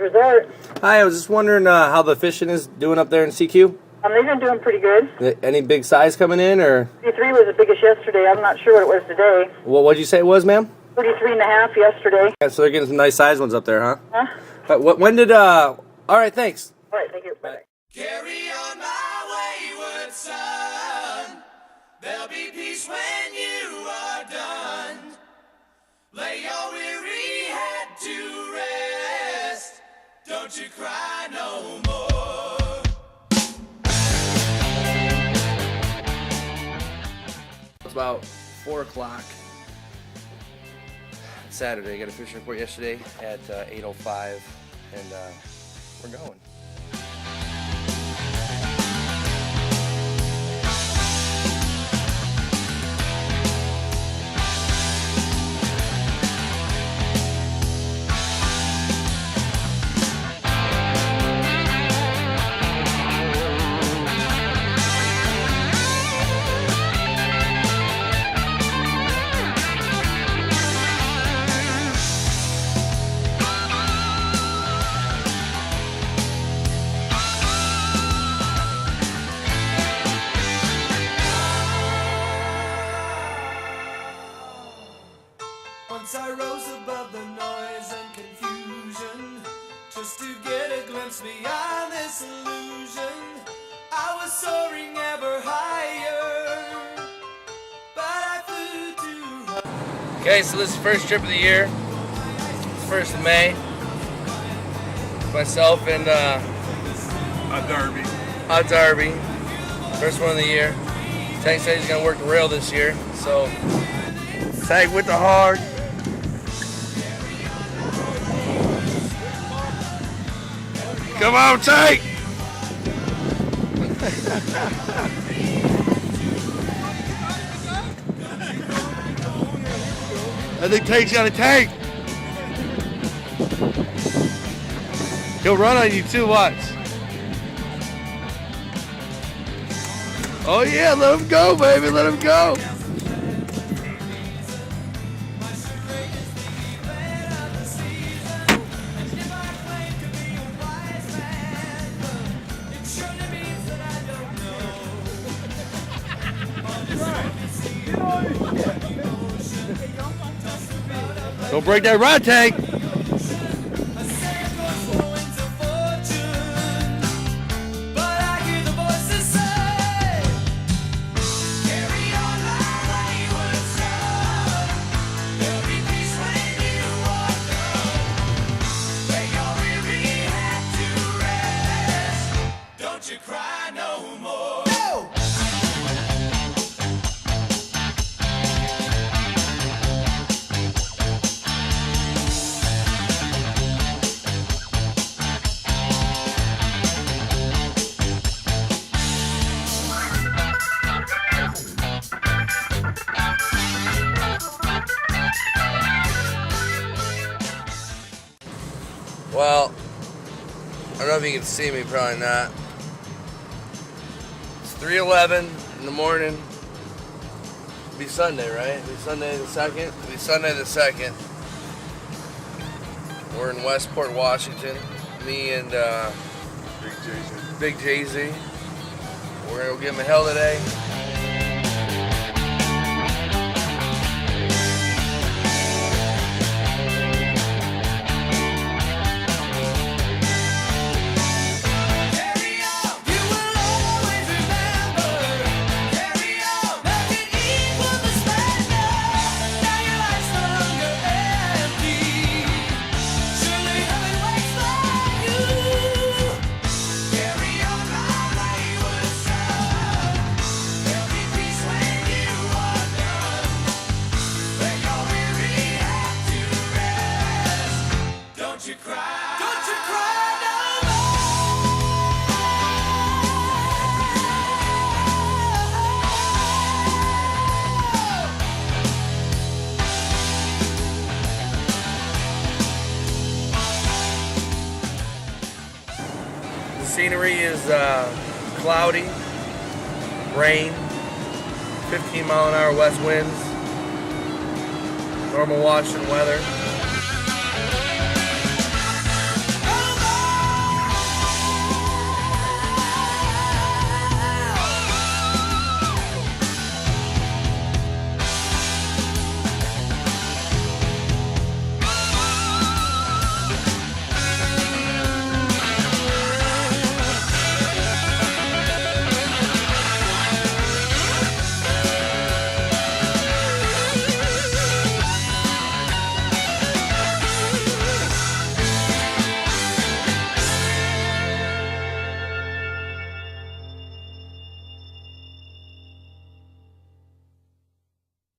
Resort. Hi, I was just wondering how the fishing is doing up there in CQ. They've been doing pretty good. Any big size coming in, or? 33 was the biggest yesterday. I'm not sure what it was today. What'd you say it was, ma'am? 33 and a half yesterday. Yeah, so they're getting some nice size ones up there, huh? Huh? When did, all right, thanks. All right, thank you. Bye. Carry on my wayward son. There'll be peace when you are done. Lay your weary head to rest. Don't you cry no more. It's about 4 o'clock. Saturday. I got a fishing report yesterday at 8:05, and we're going. Once I rose above the noise and confusion, just to get a glimpse beyond this illusion. I was soaring ever higher, but I flew too high. Okay, so this is the first trip of the year. 1st of May. Myself and Darby. First one of the year. Tank said he's gonna work the rail this year, so Tank with the hard. Come on, Tank! I think Tank's got a tank. He'll run on you too, watch. Oh yeah, let him go, baby, let him go. Don't break that rod, Tank. Don't you cry no more. Well, I don't know if you can see me, probably not. It's 3:11 in the morning. It'll be Sunday, right? It'll be Sunday the 2nd. It'll be Sunday the 2nd. We're in Westport, Washington. Me and Big Jay-Z. We're gonna go give him a hell today. Don't you cry no The scenery is cloudy, rain, 15-mile-an-hour west winds, normal Washington weather.